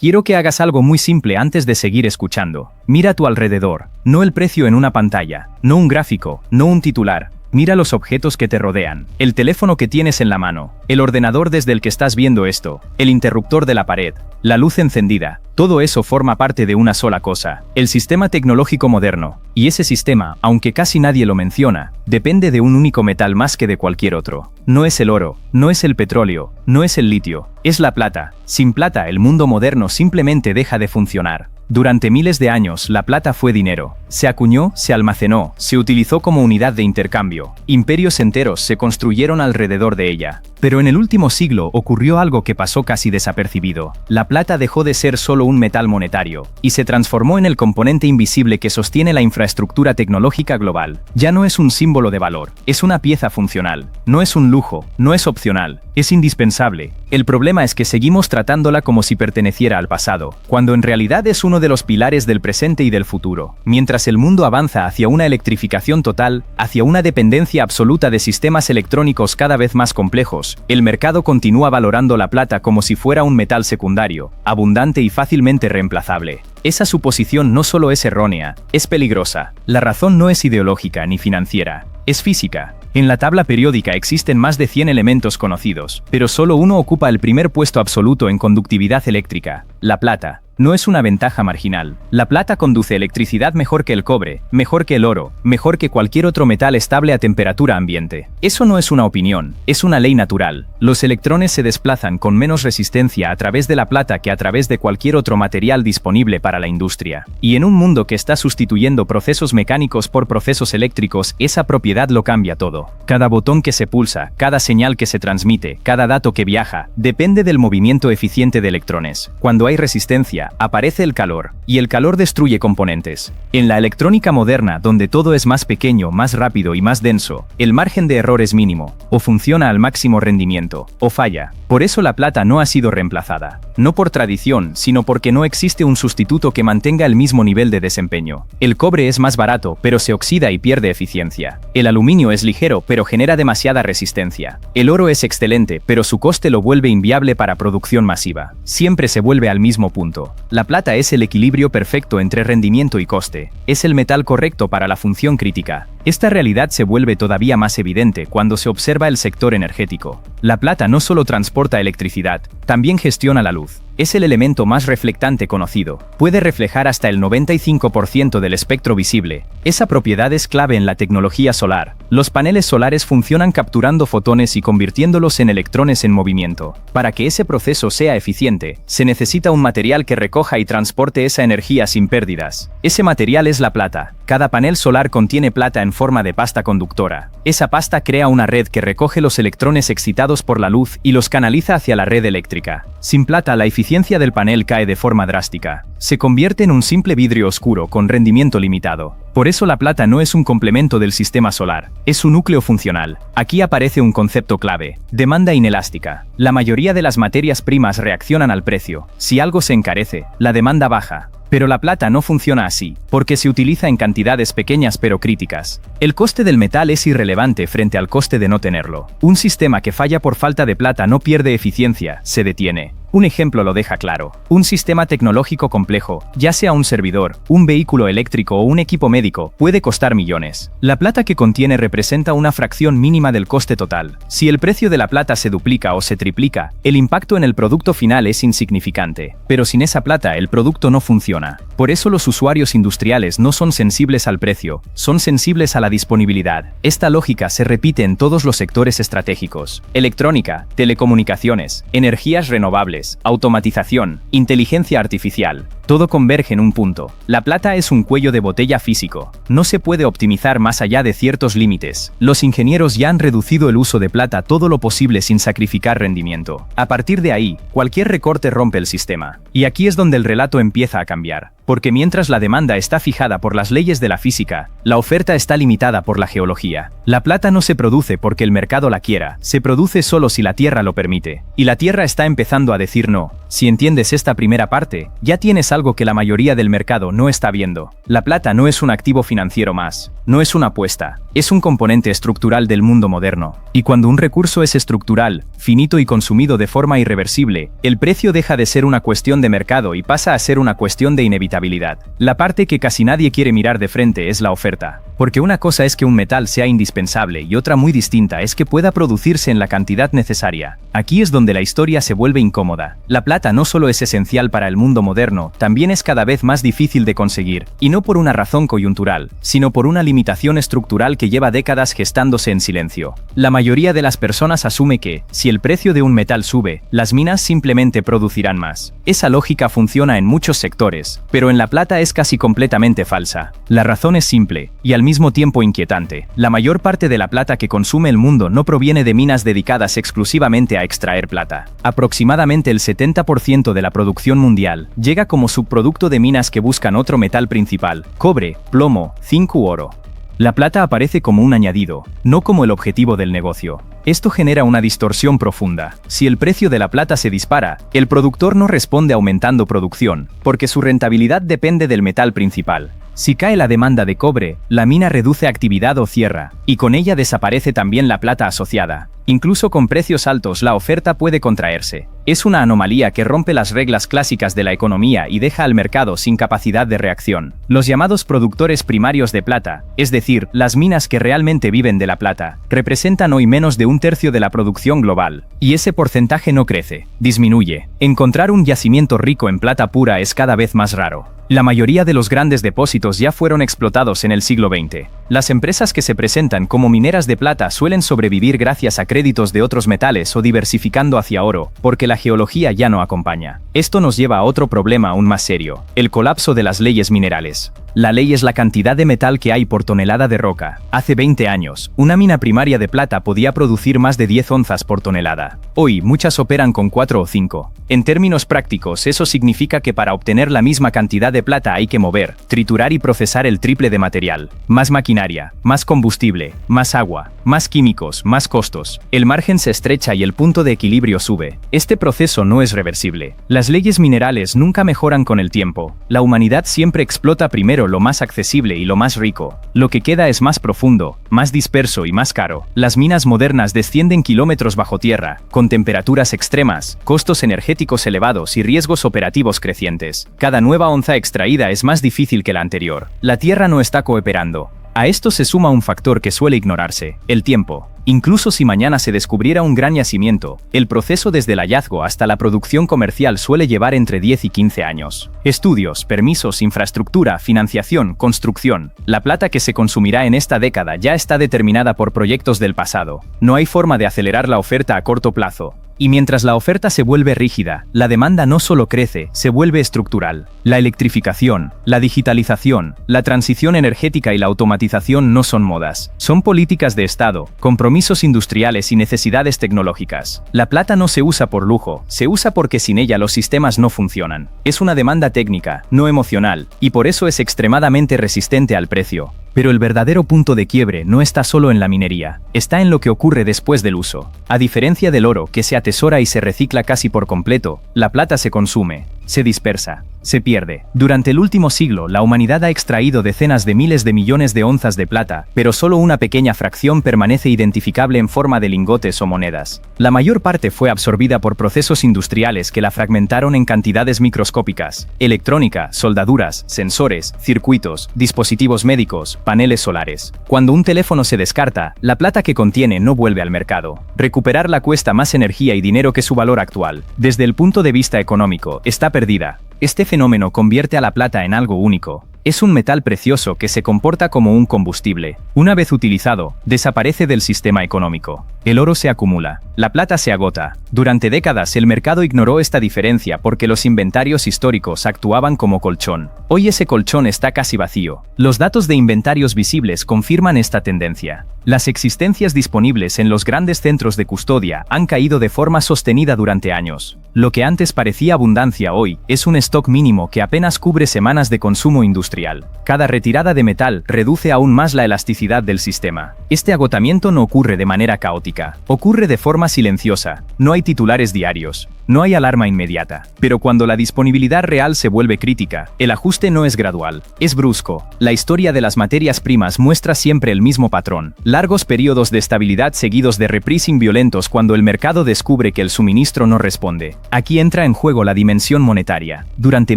Quiero que hagas algo muy simple antes de seguir escuchando. Mira a tu alrededor, no el precio en una pantalla, no un gráfico, no un titular. Mira los objetos que te rodean, el teléfono que tienes en la mano, el ordenador desde el que estás viendo esto, el interruptor de la pared, la luz encendida. Todo eso forma parte de una sola cosa, el sistema tecnológico moderno. Y ese sistema, aunque casi nadie lo menciona, depende de un único metal más que de cualquier otro. No es el oro, no es el petróleo, no es el litio, es la plata. Sin plata el mundo moderno simplemente deja de funcionar. Durante miles de años la plata fue dinero. Se acuñó, se almacenó, se utilizó como unidad de intercambio. Imperios enteros se construyeron alrededor de ella. Pero en el último siglo ocurrió algo que pasó casi desapercibido. La plata dejó de ser solo un metal monetario, y se transformó en el componente invisible que sostiene la infraestructura tecnológica global. Ya no es un símbolo de valor, es una pieza funcional. No es un lujo, no es opcional, es indispensable. El problema es que seguimos tratándola como si perteneciera al pasado, cuando en realidad es uno de los pilares del presente y del futuro. Mientras el mundo avanza hacia una electrificación total, hacia una dependencia absoluta de sistemas electrónicos cada vez más complejos, el mercado continúa valorando la plata como si fuera un metal secundario, abundante y fácilmente reemplazable. Esa suposición no solo es errónea, es peligrosa. La razón no es ideológica ni financiera, es física. En la tabla periódica existen más de 100 elementos conocidos, pero solo uno ocupa el primer puesto absoluto en conductividad eléctrica: la plata. No es una ventaja marginal. La plata conduce electricidad mejor que el cobre, mejor que el oro, mejor que cualquier otro metal estable a temperatura ambiente. Eso no es una opinión, es una ley natural. Los electrones se desplazan con menos resistencia a través de la plata que a través de cualquier otro material disponible para la industria. Y en un mundo que está sustituyendo procesos mecánicos por procesos eléctricos, esa propiedad lo cambia todo. Cada botón que se pulsa, cada señal que se transmite, cada dato que viaja, depende del movimiento eficiente de electrones. Cuando hay resistencia, aparece el calor, y el calor destruye componentes. En la electrónica moderna, donde todo es más pequeño, más rápido y más denso, el margen de error es mínimo, o funciona al máximo rendimiento, o falla. Por eso la plata no ha sido reemplazada. No por tradición, sino porque no existe un sustituto que mantenga el mismo nivel de desempeño. El cobre es más barato, pero se oxida y pierde eficiencia. El aluminio es ligero, pero genera demasiada resistencia. El oro es excelente, pero su coste lo vuelve inviable para producción masiva. Siempre se vuelve al mismo punto. La plata es el equilibrio perfecto entre rendimiento y coste. Es el metal correcto para la función crítica. Esta realidad se vuelve todavía más evidente cuando se observa el sector energético. La plata no solo transporta electricidad, también gestiona la luz. Es el elemento más reflectante conocido. Puede reflejar hasta el 95% del espectro visible. Esa propiedad es clave en la tecnología solar. Los paneles solares funcionan capturando fotones y convirtiéndolos en electrones en movimiento. Para que ese proceso sea eficiente, se necesita un material que recoja y transporte esa energía sin pérdidas. Ese material es la plata. Cada panel solar contiene plata en forma de pasta conductora. Esa pasta crea una red que recoge los electrones excitados por la luz y los canaliza hacia la red eléctrica. Sin plata, la eficiencia del panel cae de forma drástica. Se convierte en un simple vidrio oscuro con rendimiento limitado. Por eso la plata no es un complemento del sistema solar, es su núcleo funcional. Aquí aparece un concepto clave: demanda inelástica. La mayoría de las materias primas reaccionan al precio. Si algo se encarece, la demanda baja. Pero la plata no funciona así, porque se utiliza en cantidades pequeñas pero críticas. El coste del metal es irrelevante frente al coste de no tenerlo. Un sistema que falla por falta de plata no pierde eficiencia, se detiene. Un ejemplo lo deja claro. Un sistema tecnológico complejo, ya sea un servidor, un vehículo eléctrico o un equipo médico, puede costar millones. La plata que contiene representa una fracción mínima del coste total. Si el precio de la plata se duplica o se triplica, el impacto en el producto final es insignificante. Pero sin esa plata, el producto no funciona. Por eso los usuarios industriales no son sensibles al precio, son sensibles a la disponibilidad. Esta lógica se repite en todos los sectores estratégicos: electrónica, telecomunicaciones, energías renovables, automatización, inteligencia artificial. Todo converge en un punto. La plata es un cuello de botella físico. No se puede optimizar más allá de ciertos límites. Los ingenieros ya han reducido el uso de plata todo lo posible sin sacrificar rendimiento. A partir de ahí, cualquier recorte rompe el sistema. Y aquí es donde el relato empieza a cambiar. Porque mientras la demanda está fijada por las leyes de la física, la oferta está limitada por la geología. La plata no se produce porque el mercado la quiera, se produce solo si la Tierra lo permite. Y la Tierra está empezando a decir no. Si entiendes esta primera parte, ya tienes algo que la mayoría del mercado no está viendo. La plata no es un activo financiero más, no es una apuesta, Es un componente estructural del mundo moderno. Y cuando un recurso es estructural, finito y consumido de forma irreversible, el precio deja de ser una cuestión de mercado y pasa a ser una cuestión de inevitabilidad. La parte que casi nadie quiere mirar de frente es la oferta. Porque una cosa es que un metal sea indispensable y otra muy distinta es que pueda producirse en la cantidad necesaria. Aquí es donde la historia se vuelve incómoda. La plata no solo es esencial para el mundo moderno, también es cada vez más difícil de conseguir, y no por una razón coyuntural, sino por una limitación estructural que lleva décadas gestándose en silencio. La mayoría de las personas asume que, si el precio de un metal sube, las minas simplemente producirán más. Esa lógica funciona en muchos sectores, pero en la plata es casi completamente falsa. La razón es simple, y al mismo tiempo inquietante. La mayor parte de la plata que consume el mundo no proviene de minas dedicadas exclusivamente a extraer plata. Aproximadamente el 70% de la producción mundial llega como subproducto de minas que buscan otro metal principal: cobre, plomo, zinc u oro. La plata aparece como un añadido, no como el objetivo del negocio. Esto genera una distorsión profunda. Si el precio de la plata se dispara, el productor no responde aumentando producción, porque su rentabilidad depende del metal principal. Si cae la demanda de cobre, la mina reduce actividad o cierra, y con ella desaparece también la plata asociada. Incluso con precios altos la oferta puede contraerse. Es una anomalía que rompe las reglas clásicas de la economía y deja al mercado sin capacidad de reacción. Los llamados productores primarios de plata, es decir, las minas que realmente viven de la plata, representan hoy menos de un tercio de la producción global. Y ese porcentaje no crece, disminuye. Encontrar un yacimiento rico en plata pura es cada vez más raro. La mayoría de los grandes depósitos ya fueron explotados en el siglo XX. Las empresas que se presentan como mineras de plata suelen sobrevivir gracias a créditos de otros metales o diversificando hacia oro, porque la geología ya no acompaña. Esto nos lleva a otro problema aún más serio: el colapso de las leyes minerales. La ley es la cantidad de metal que hay por tonelada de roca. Hace 20 años, una mina primaria de plata podía producir más de 10 onzas por tonelada. Hoy, muchas operan con 4 o 5. En términos prácticos, eso significa que para obtener la misma cantidad de plata hay que mover, triturar y procesar el triple de material. Más maquinaria, más combustible, más agua, más químicos, más costos. El margen se estrecha y el punto de equilibrio sube. Este proceso no es reversible. Las leyes minerales nunca mejoran con el tiempo. La humanidad siempre explota primero lo más accesible y lo más rico. Lo que queda es más profundo, más disperso y más caro. Las minas modernas descienden kilómetros bajo tierra, con temperaturas extremas, costos energéticos elevados y riesgos operativos crecientes. Cada nueva onza extraída es más difícil que la anterior. La tierra no está cooperando. A esto se suma un factor que suele ignorarse: el tiempo. Incluso si mañana se descubriera un gran yacimiento, el proceso desde el hallazgo hasta la producción comercial suele llevar entre 10 y 15 años. Estudios, permisos, infraestructura, financiación, construcción. La plata que se consumirá en esta década ya está determinada por proyectos del pasado. No hay forma de acelerar la oferta a corto plazo. Y mientras la oferta se vuelve rígida, la demanda no solo crece, se vuelve estructural. La electrificación, la digitalización, la transición energética y la automatización no son modas. Son políticas de Estado, compromisos industriales y necesidades tecnológicas. La plata no se usa por lujo, se usa porque sin ella los sistemas no funcionan. Es una demanda técnica, no emocional, y por eso es extremadamente resistente al precio. Pero el verdadero punto de quiebre no está solo en la minería, está en lo que ocurre después del uso. A diferencia del oro, que se atesora y se recicla casi por completo, la plata se consume, se dispersa, se pierde. Durante el último siglo, la humanidad ha extraído decenas de miles de millones de onzas de plata, pero solo una pequeña fracción permanece identificable en forma de lingotes o monedas. La mayor parte fue absorbida por procesos industriales que la fragmentaron en cantidades microscópicas: electrónica, soldaduras, sensores, circuitos, dispositivos médicos, paneles solares. Cuando un teléfono se descarta, la plata que contiene no vuelve al mercado. Recuperarla cuesta más energía y dinero que su valor actual. Desde el punto de vista económico, está perdida. Este fenómeno convierte a la plata en algo único. Es un metal precioso que se comporta como un combustible. Una vez utilizado, desaparece del sistema económico. El oro se acumula, la plata se agota. Durante décadas el mercado ignoró esta diferencia porque los inventarios históricos actuaban como colchón. Hoy ese colchón está casi vacío. Los datos de inventarios visibles confirman esta tendencia. Las existencias disponibles en los grandes centros de custodia han caído de forma sostenida durante años. Lo que antes parecía abundancia hoy es un stock mínimo que apenas cubre semanas de consumo industrial. Cada retirada de metal reduce aún más la elasticidad del sistema. Este agotamiento no ocurre de manera caótica, ocurre de forma silenciosa. No hay titulares diarios, no hay alarma inmediata. Pero cuando la disponibilidad real se vuelve crítica, el ajuste no es gradual, es brusco. La historia de las materias primas muestra siempre el mismo patrón: largos periodos de estabilidad seguidos de repricing violentos cuando el mercado descubre que el suministro no responde. Aquí entra en juego la dimensión monetaria. Durante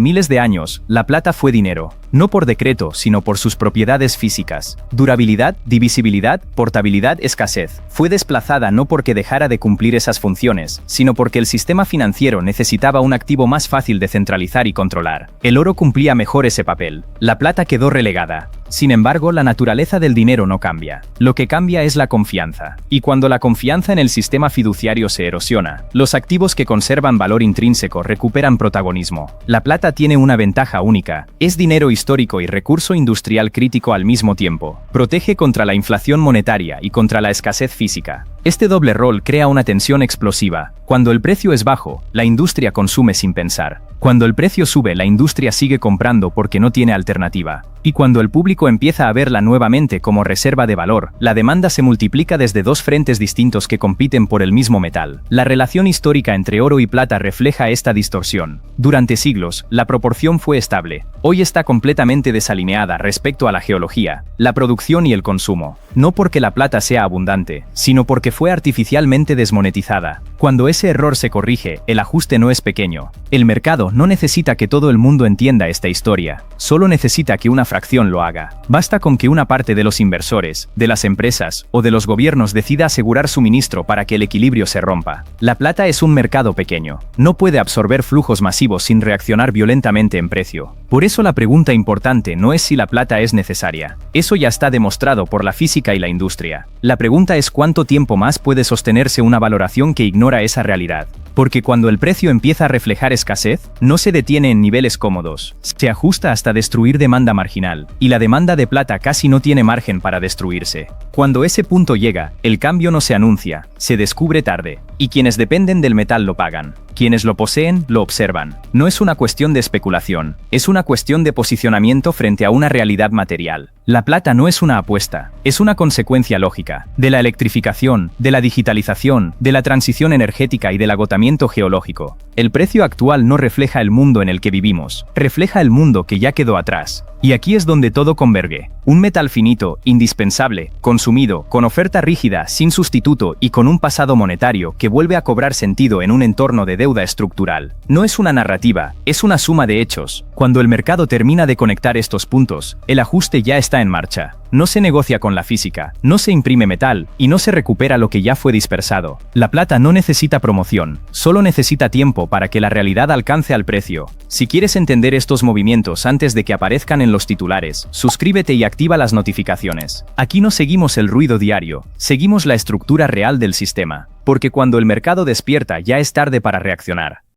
miles de años, la plata fue dinero, no por decreto, sino por sus propiedades físicas: durabilidad, divisibilidad, portabilidad, escasez. Fue desplazada no porque dejara de cumplir esas funciones, sino porque el sistema financiero necesitaba un activo más fácil de centralizar y controlar. El oro cumplía mejor ese papel. La plata quedó relegada. Sin embargo, la naturaleza del dinero no cambia. Lo que cambia es la confianza. Y cuando la confianza en el sistema fiduciario se erosiona, los activos que conservan valor intrínseco recuperan protagonismo. La plata tiene una ventaja única: es dinero histórico y recurso industrial crítico al mismo tiempo. Protege contra la inflación monetaria y contra la escasez física. Este doble rol crea una tensión explosiva. Cuando el precio es bajo, la industria consume sin pensar. Cuando el precio sube, la industria sigue comprando porque no tiene alternativa. Y cuando el público empieza a verla nuevamente como reserva de valor, la demanda se multiplica desde dos frentes distintos que compiten por el mismo metal. La relación histórica entre oro y plata refleja esta distorsión. Durante siglos, la proporción fue estable. Hoy está completamente desalineada respecto a la geología, la producción y el consumo. No porque la plata sea abundante, sino porque fue artificialmente desmonetizada. Cuando ese error se corrige, el ajuste no es pequeño. El mercado no necesita que todo el mundo entienda esta historia, solo necesita que una fracción lo haga. Basta con que una parte de los inversores, de las empresas o de los gobiernos decida asegurar suministro para que el equilibrio se rompa. La plata es un mercado pequeño, no puede absorber flujos masivos sin reaccionar violentamente en precio. Por eso la pregunta importante no es si la plata es necesaria. Eso ya está demostrado por la física y la industria. La pregunta es cuánto tiempo más puede sostenerse una valoración que ignora esa realidad. Porque cuando el precio empieza a reflejar escasez, no se detiene en niveles cómodos, se ajusta hasta destruir demanda marginal, y la demanda de plata casi no tiene margen para destruirse. Cuando ese punto llega, el cambio no se anuncia, se descubre tarde, y quienes dependen del metal lo pagan. Quienes lo poseen, lo observan. No es una cuestión de especulación, es una cuestión de posicionamiento frente a una realidad material. La plata no es una apuesta, es una consecuencia lógica de la electrificación, de la digitalización, de la transición energética y del agotamiento geológico. El precio actual no refleja el mundo en el que vivimos, refleja el mundo que ya quedó atrás. Y aquí es donde todo converge. Un metal finito, indispensable, consumido, con oferta rígida, sin sustituto y con un pasado monetario que vuelve a cobrar sentido en un entorno de deuda estructural. No es una narrativa, es una suma de hechos. Cuando el mercado termina de conectar estos puntos, el ajuste ya está en marcha. No se negocia con la física, no se imprime metal y no se recupera lo que ya fue dispersado. La plata no necesita promoción, solo necesita tiempo para que la realidad alcance al precio. Si quieres entender estos movimientos antes de que aparezcan en los titulares, suscríbete y activa las notificaciones. Aquí no seguimos el ruido diario, seguimos la estructura real del sistema. Porque cuando el mercado despierta ya es tarde para reaccionar.